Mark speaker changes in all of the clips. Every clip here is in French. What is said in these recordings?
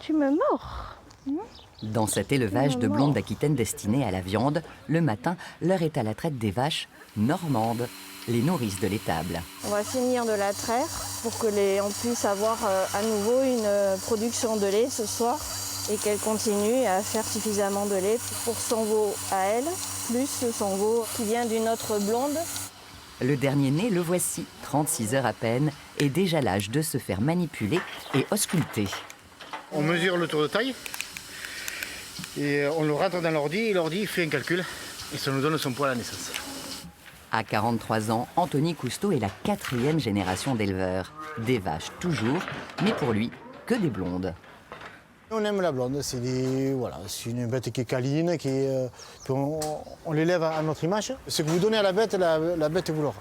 Speaker 1: Tu me mords.
Speaker 2: Dans cet élevage de blondes d'Aquitaine destinées à la viande, le matin, l'heure est à la traite des vaches normandes, les nourrices de l'étable.
Speaker 1: On va finir de la traire pour que on puisse avoir à nouveau une production de lait ce soir et qu'elle continue à faire suffisamment de lait pour son veau à elle, plus son veau qui vient d'une autre blonde.
Speaker 2: Le dernier né, le voici, 36 heures à peine, et déjà l'âge de se faire manipuler et ausculter.
Speaker 3: On mesure le tour de taille et on le rentre dans l'ordi et l'ordi fait un calcul et ça nous donne son poids à la naissance.
Speaker 2: À 43 ans, Anthony Cousteau est la 4e génération d'éleveurs. Des vaches toujours, mais pour lui, que des blondes.
Speaker 4: On aime la blonde, c'est une bête qui est câline, on l'élève à notre image. Ce que vous donnez à la bête vous l'aura.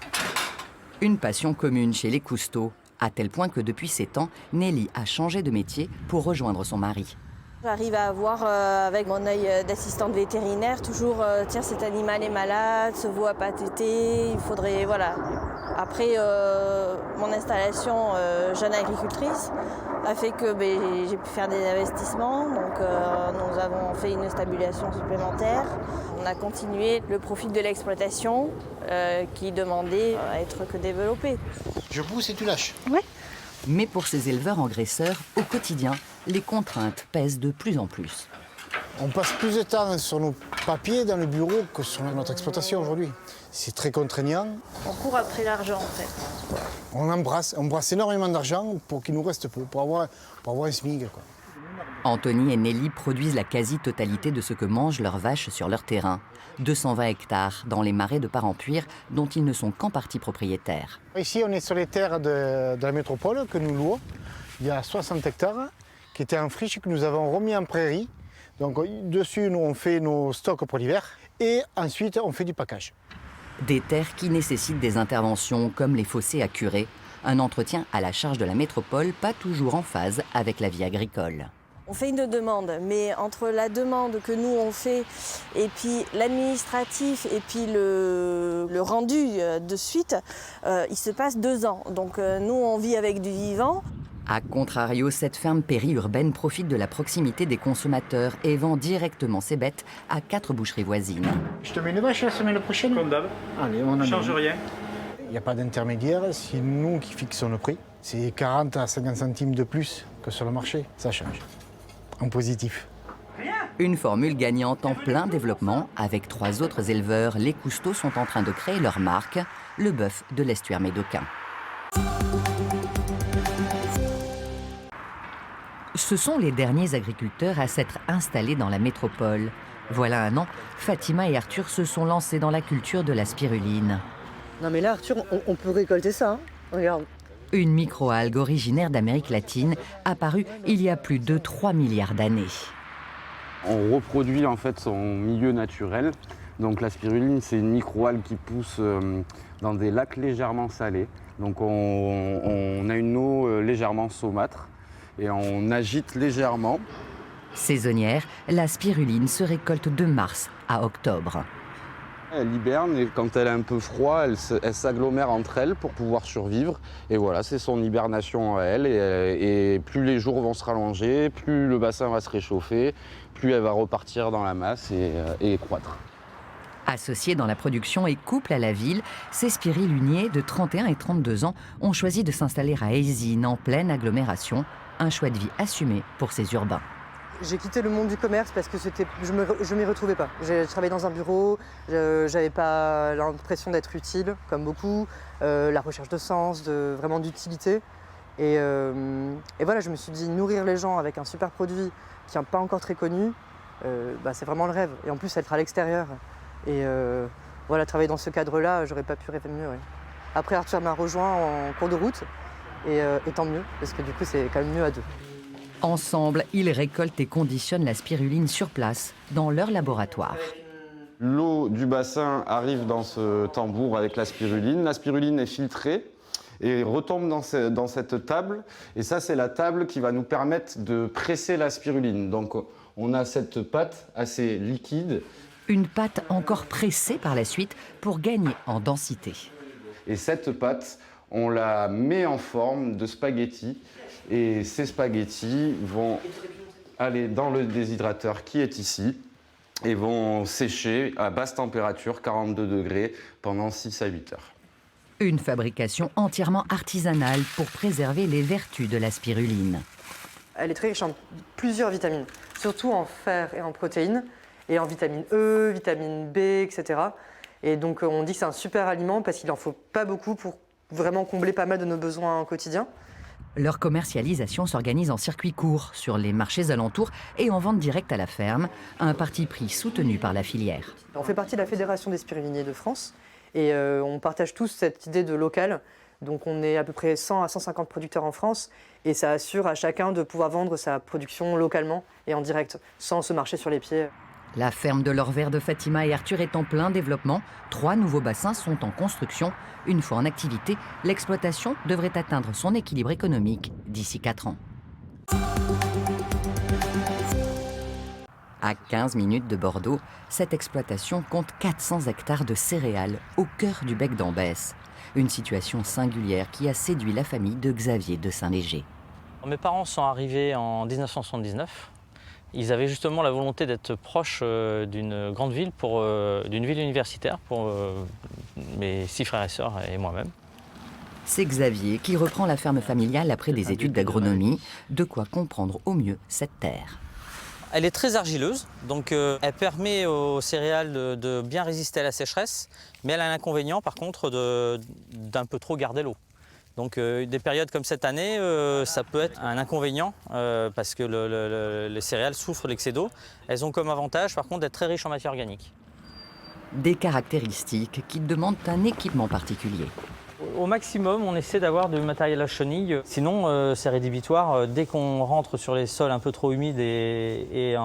Speaker 2: Une passion commune chez les Cousteau, à tel point que depuis 7 ans, Nelly a changé de métier pour rejoindre son mari.
Speaker 1: J'arrive à voir avec mon œil d'assistante vétérinaire toujours tiens, cet animal est malade, ce veau a pas tété, il faudrait voilà. Après mon installation jeune agricultrice a fait que j'ai pu faire des investissements, donc nous avons fait une stabulation supplémentaire. On a continué le profil de l'exploitation qui demandait à être que développé.
Speaker 4: Je pousse et tu lâches.
Speaker 1: Oui.
Speaker 2: Mais pour ces éleveurs engraisseurs, au quotidien, les contraintes pèsent de plus en plus.
Speaker 4: On passe plus de temps sur nos papiers dans le bureau que sur notre exploitation aujourd'hui. C'est très contraignant.
Speaker 1: On court après l'argent en fait.
Speaker 4: On embrasse énormément d'argent pour qu'il nous reste peu, pour avoir un SMIC, quoi.
Speaker 2: Anthony et Nelly produisent la quasi-totalité de ce que mangent leurs vaches sur leur terrain. 220 hectares dans les marais de Parampuire, dont ils ne sont qu'en partie propriétaires.
Speaker 4: Ici, on est sur les terres de la métropole que nous louons. Il y a 60 hectares qui étaient en friche que nous avons remis en prairie. Donc dessus, nous, on fait nos stocks pour l'hiver et ensuite, on fait du package.
Speaker 2: Des terres qui nécessitent des interventions comme les fossés à curer, un entretien à la charge de la métropole pas toujours en phase avec la vie agricole.
Speaker 1: On fait une demande, mais entre la demande que nous on fait et puis l'administratif et puis le rendu de suite, il se passe 2 ans. Donc nous on vit avec du vivant.
Speaker 2: A contrario, cette ferme périurbaine profite de la proximité des consommateurs et vend directement ses bêtes à 4 boucheries voisines.
Speaker 4: Je te mets une vache la semaine prochaine.
Speaker 5: Comme d'hab.
Speaker 4: Allez, on
Speaker 5: ne change rien.
Speaker 4: Il n'y a pas d'intermédiaire, c'est nous qui fixons le prix. C'est 40 à 50 centimes de plus que sur le marché, ça change. En positif.
Speaker 2: Une formule gagnante en plein développement. Avec 3 autres éleveurs, les Cousteau sont en train de créer leur marque, le bœuf de l'estuaire médocain. Ce sont les derniers agriculteurs à s'être installés dans la métropole. Voilà un an, Fatima et Arthur se sont lancés dans la culture de la spiruline.
Speaker 6: Non mais là Arthur, on peut récolter ça, hein. Regarde.
Speaker 2: Une microalgue originaire d'Amérique latine, apparue il y a plus de 3 milliards d'années.
Speaker 7: On reproduit en fait son milieu naturel. Donc la spiruline, c'est une microalgue qui pousse dans des lacs légèrement salés. Donc on a une eau légèrement saumâtre et on agite légèrement.
Speaker 2: Saisonnière, la spiruline se récolte de mars à octobre.
Speaker 7: Elle hiberne et quand elle a un peu froid, elle s'agglomère entre elles pour pouvoir survivre. Et voilà, c'est son hibernation à elle. Et plus les jours vont se rallonger, plus le bassin va se réchauffer, plus elle va repartir dans la masse et croître.
Speaker 2: Associés dans la production et couple à la ville, ces spiriluniers de 31 et 32 ans ont choisi de s'installer à Eysines, en pleine agglomération. Un choix de vie assumé pour ces urbains.
Speaker 6: J'ai quitté le monde du commerce parce que je m'y retrouvais pas. J'ai travaillé dans un bureau, j'avais pas l'impression d'être utile, comme beaucoup, la recherche de sens, vraiment d'utilité. Et voilà, je me suis dit, nourrir les gens avec un super produit qui n'est pas encore très connu, c'est vraiment le rêve. Et en plus, être à l'extérieur. Et voilà, travailler dans ce cadre-là, j'aurais pas pu rêver mieux. Ouais. Après, Arthur m'a rejoint en cours de route, et tant mieux, parce que du coup, c'est quand même mieux à 2.
Speaker 2: Ensemble, ils récoltent et conditionnent la spiruline sur place, dans leur laboratoire.
Speaker 7: L'eau du bassin arrive dans ce tambour avec la spiruline. La spiruline est filtrée et retombe dans cette table. Et ça, c'est la table qui va nous permettre de presser la spiruline. Donc, on a cette pâte assez liquide.
Speaker 2: Une pâte encore pressée par la suite pour gagner en densité.
Speaker 7: Et cette pâte, on la met en forme de spaghettis. Et ces spaghettis vont aller dans le déshydrateur qui est ici et vont sécher à basse température, 42 degrés, pendant 6 à 8 heures.
Speaker 2: Une fabrication entièrement artisanale pour préserver les vertus de la spiruline.
Speaker 6: Elle est très riche en plusieurs vitamines, surtout en fer et en protéines, et en vitamine E, vitamine B, etc. Et donc on dit que c'est un super aliment parce qu'il n'en faut pas beaucoup pour vraiment combler pas mal de nos besoins quotidiens.
Speaker 2: Leur commercialisation s'organise en circuit court sur les marchés alentours et en vente directe à la ferme, un parti pris soutenu par la filière.
Speaker 6: On fait partie de la Fédération des spiruliniers de France et on partage tous cette idée de local. Donc on est à peu près 100 à 150 producteurs en France et ça assure à chacun de pouvoir vendre sa production localement et en direct, sans se marcher sur les pieds.
Speaker 2: La ferme de l'Orvers de Fatima et Arthur est en plein développement. 3 nouveaux bassins sont en construction. Une fois en activité, l'exploitation devrait atteindre son équilibre économique d'ici 4 ans. À 15 minutes de Bordeaux, cette exploitation compte 400 hectares de céréales au cœur du bec d'Ambès. Une situation singulière qui a séduit la famille de Xavier de Saint-Léger.
Speaker 5: Mes parents sont arrivés en 1979. Ils avaient justement la volonté d'être proches d'une grande ville, d'une ville universitaire pour mes 6 frères et sœurs et moi-même.
Speaker 2: C'est Xavier qui reprend la ferme familiale après des études d'agronomie. De quoi comprendre au mieux cette terre.
Speaker 5: Elle est très argileuse, donc elle permet aux céréales de bien résister à la sécheresse, mais elle a l'inconvénient par contre d'un peu trop garder l'eau. Donc des périodes comme cette année, ça peut être un inconvénient parce que les céréales souffrent de l'excès d'eau. Elles ont comme avantage par contre d'être très riches en matière organique.
Speaker 2: Des caractéristiques qui demandent un équipement particulier.
Speaker 5: Au maximum, on essaie d'avoir du matériel à chenille. Sinon, c'est rédhibitoire. Dès qu'on rentre sur les sols un peu trop humides et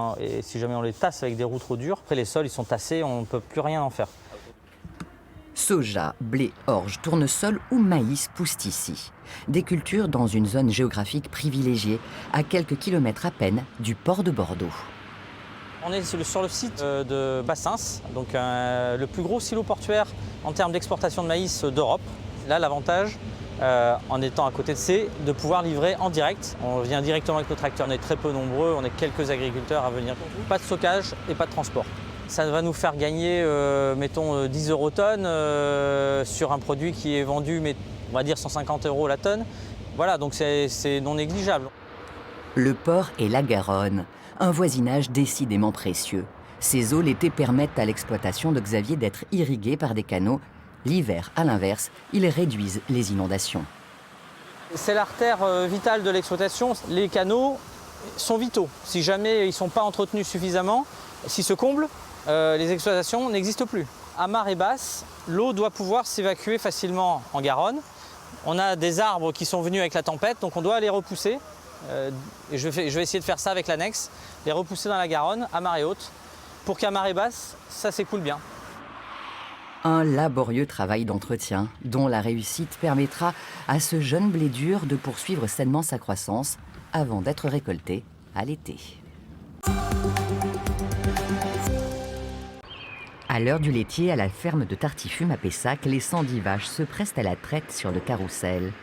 Speaker 5: si jamais on les tasse avec des roues trop dures, après les sols ils sont tassés, on ne peut plus rien en faire.
Speaker 2: Soja, blé, orge, tournesol ou maïs poussent ici. Des cultures dans une zone géographique privilégiée, à quelques kilomètres à peine du port de Bordeaux.
Speaker 5: On est sur le site de Bassins, donc le plus gros silo portuaire en termes d'exportation de maïs d'Europe. Là, l'avantage, en étant à côté de c'est de pouvoir livrer en direct. On vient directement avec nos tracteurs, on est très peu nombreux, on est quelques agriculteurs à venir. Pas de stockage et pas de transport. Ça va nous faire gagner, mettons, 10 € tonne sur un produit qui est vendu, on va dire 150 € la tonne. Voilà, donc c'est non négligeable.
Speaker 2: Le port et la Garonne, un voisinage décidément précieux. Ces eaux l'été permettent à l'exploitation de Xavier d'être irriguée par des canaux. L'hiver, à l'inverse, ils réduisent les inondations.
Speaker 5: C'est l'artère vitale de l'exploitation. Les canaux sont vitaux. Si jamais ils ne sont pas entretenus suffisamment, s'ils se comblent, les exploitations n'existent plus. À marée basse, l'eau doit pouvoir s'évacuer facilement en Garonne. On a des arbres qui sont venus avec la tempête, donc on doit les repousser. Et je vais essayer de faire ça avec l'annexe, les repousser dans la Garonne à marée haute, pour qu'à marée basse, ça s'écoule bien.
Speaker 2: Un laborieux travail d'entretien dont la réussite permettra à ce jeune blé dur de poursuivre sainement sa croissance avant d'être récolté à l'été. À l'heure du laitier, à la ferme de Tartifume à Pessac, les 110 vaches se pressent à la traite sur le carrousel.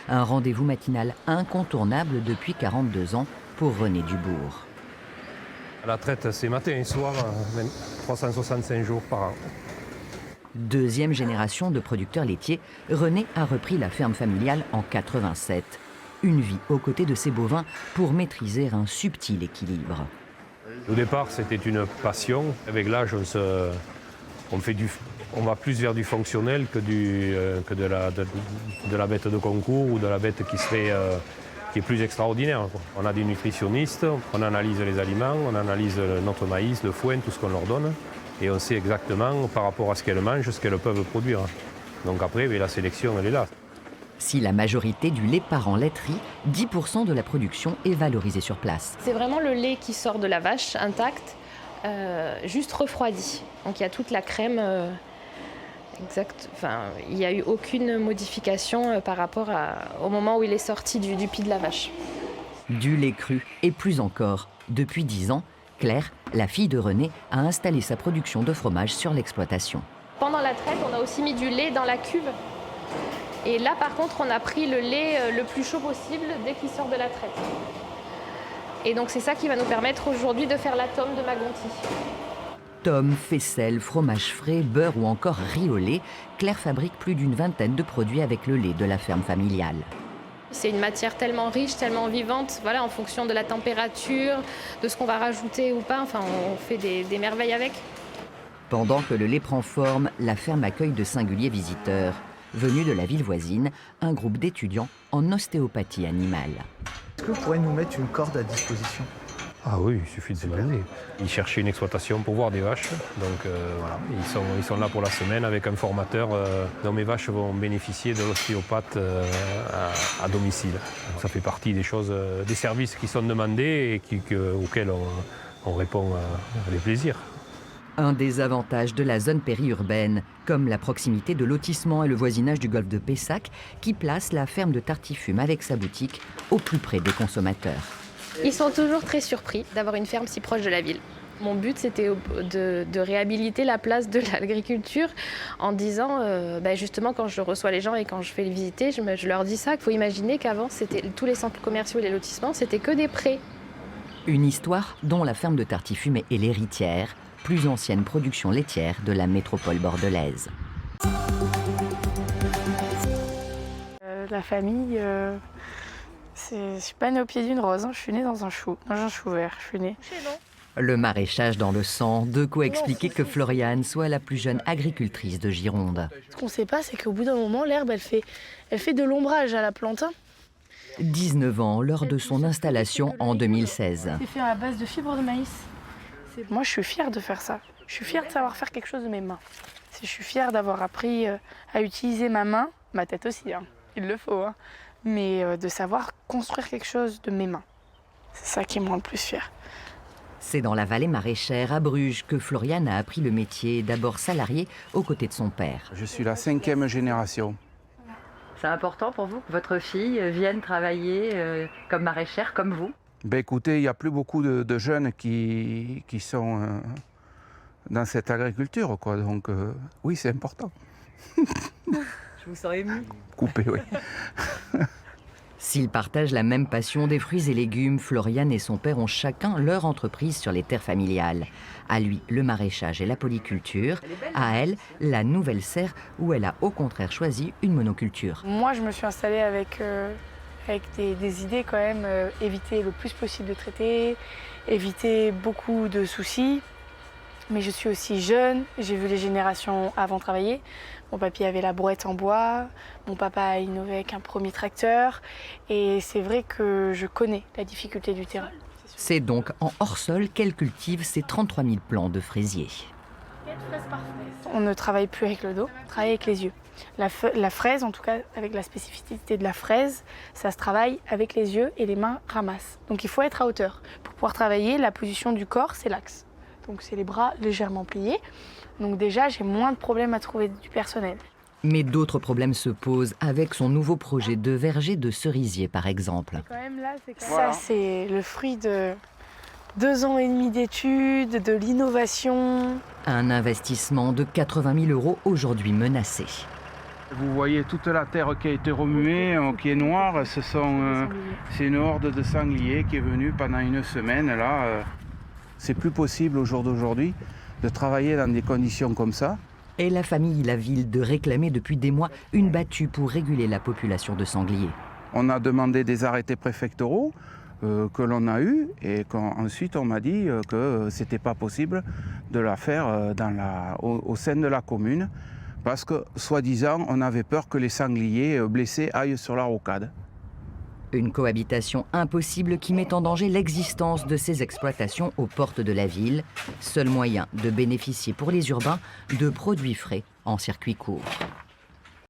Speaker 2: Un rendez-vous matinal incontournable depuis 42 ans pour René Dubourg.
Speaker 8: La traite, c'est matin et soir, 365 jours par an.
Speaker 2: Deuxième génération de producteurs laitiers, René a repris la ferme familiale en 87. Une vie aux côtés de ses bovins pour maîtriser un subtil équilibre.
Speaker 8: Au départ, c'était une passion. Avec l'âge, on va plus vers du fonctionnel que de la bête de concours ou de la bête qui est plus extraordinaire. On a des nutritionnistes, on analyse les aliments, on analyse notre maïs, le foin, tout ce qu'on leur donne. Et on sait exactement, par rapport à ce qu'elles mangent, ce qu'elles peuvent produire. Donc après, la sélection, elle est là.
Speaker 2: Si la majorité du lait part en laiterie, 10% de la production est valorisée sur place.
Speaker 9: C'est vraiment le lait qui sort de la vache intact, juste refroidi. Donc il y a toute la crème exacte. Enfin, il n'y a eu aucune modification par rapport au moment où il est sorti du pied de la vache.
Speaker 2: Du lait cru et plus encore. Depuis 10 ans, Claire, la fille de René, a installé sa production de fromage sur l'exploitation.
Speaker 9: Pendant la traite, on a aussi mis du lait dans la cuve. Et là, par contre, on a pris le lait le plus chaud possible dès qu'il sort de la traite. Et donc c'est ça qui va nous permettre aujourd'hui de faire la tome de Magonti.
Speaker 2: Tome, faisselle, fromage frais, beurre ou encore riz au lait, Claire fabrique plus d'une vingtaine de produits avec le lait de la ferme familiale.
Speaker 9: C'est une matière tellement riche, tellement vivante, voilà, en fonction de la température, de ce qu'on va rajouter ou pas, enfin on fait des merveilles avec.
Speaker 2: Pendant que le lait prend forme, la ferme accueille de singuliers visiteurs. Venus de la ville voisine, un groupe d'étudiants en ostéopathie animale.
Speaker 10: Est-ce que vous pourrez nous mettre une corde à disposition?
Speaker 8: Ah oui, il suffit de demander. Ils cherchaient une exploitation pour voir des vaches, donc voilà, ils sont là pour la semaine avec un formateur dont mes vaches vont bénéficier de l'ostéopathe à domicile. Donc ça fait partie des choses, des services qui sont demandés et auxquels on répond avec plaisir.
Speaker 2: Un des avantages de la zone périurbaine, comme la proximité de lotissement et le voisinage du golfe de Pessac, qui place la ferme de Tartifume avec sa boutique au plus près des consommateurs.
Speaker 9: Ils sont toujours très surpris d'avoir une ferme si proche de la ville. Mon but, c'était de réhabiliter la place de l'agriculture en disant, justement, quand je reçois les gens et quand je fais les visiter, je leur dis ça, qu'il faut imaginer qu'avant, tous les centres commerciaux et les lotissements, c'était que des prés.
Speaker 2: Une histoire dont la ferme de Tartifume est l'héritière, plus ancienne production laitière de la métropole bordelaise.
Speaker 11: La famille, je ne suis pas née au pied d'une rose, hein. Je suis née dans un chou vert. Je suis née.
Speaker 2: Le maraîchage dans le sang, de quoi expliquer que Floriane soit la plus jeune agricultrice de Gironde.
Speaker 11: Ce qu'on ne sait pas, c'est qu'au bout d'un moment, l'herbe, elle fait de l'ombrage à la plante.
Speaker 2: 19 ans lors de son installation en 2016.
Speaker 11: C'est fait à base de fibres de maïs. Moi, je suis fière de faire ça. Je suis fière de savoir faire quelque chose de mes mains. Je suis fière d'avoir appris à utiliser ma main, ma tête aussi, hein. Il le faut, hein. Mais de savoir construire quelque chose de mes mains. C'est ça qui me rend le plus fière.
Speaker 2: C'est dans la vallée maraîchère, à Bruges, que Floriane a appris le métier, d'abord salarié aux côtés de son père.
Speaker 12: Je suis la 5e génération.
Speaker 6: C'est important pour vous que votre fille vienne travailler comme maraîchère, comme vous?
Speaker 12: Ben écoutez, il n'y a plus beaucoup de jeunes qui sont dans cette agriculture, quoi. Donc oui, c'est important.
Speaker 6: Je vous sens ému.
Speaker 12: Coupé, oui.
Speaker 2: S'ils partagent la même passion des fruits et légumes, Floriane et son père ont chacun leur entreprise sur les terres familiales. À lui, le maraîchage et la polyculture. À elle, la nouvelle serre, où elle a au contraire choisi une monoculture.
Speaker 11: Moi, je me suis installée avec des idées quand même, éviter le plus possible de traiter, éviter beaucoup de soucis. Mais je suis aussi jeune, j'ai vu les générations avant travailler. Mon papy avait la brouette en bois, mon papa a innové avec un premier tracteur. Et c'est vrai que je connais la difficulté du terrain.
Speaker 2: C'est donc en hors-sol qu'elle cultive ses 33 000 plants de fraisiers.
Speaker 11: On ne travaille plus avec le dos, on travaille avec les yeux. La fraise, en tout cas avec la spécificité de la fraise, ça se travaille avec les yeux et les mains ramassent. Donc il faut être à hauteur. Pour pouvoir travailler, la position du corps, c'est l'axe. Donc c'est les bras légèrement pliés. Donc déjà, j'ai moins de problèmes à trouver du personnel.
Speaker 2: Mais d'autres problèmes se posent avec son nouveau projet de verger de cerisier, par exemple.
Speaker 11: Ça, c'est le fruit de 2 ans et demi d'études, de l'innovation.
Speaker 2: Un investissement de 80 000 € aujourd'hui menacé.
Speaker 12: Vous voyez toute la terre qui a été remuée, qui est noire. C'est une horde de sangliers qui est venue pendant une semaine. Là, c'est plus possible au jour d'aujourd'hui de travailler dans des conditions comme ça.
Speaker 2: Et la famille, la ville, de réclamer depuis des mois une battue pour réguler la population de sangliers.
Speaker 12: On a demandé des arrêtés préfectoraux que l'on a eus et ensuite on m'a dit que c'était pas possible de la faire au sein de la commune parce que, soi-disant, on avait peur que les sangliers blessés aillent sur la rocade.
Speaker 2: Une cohabitation impossible qui met en danger l'existence de ces exploitations aux portes de la ville, seul moyen de bénéficier pour les urbains de produits frais en circuit court.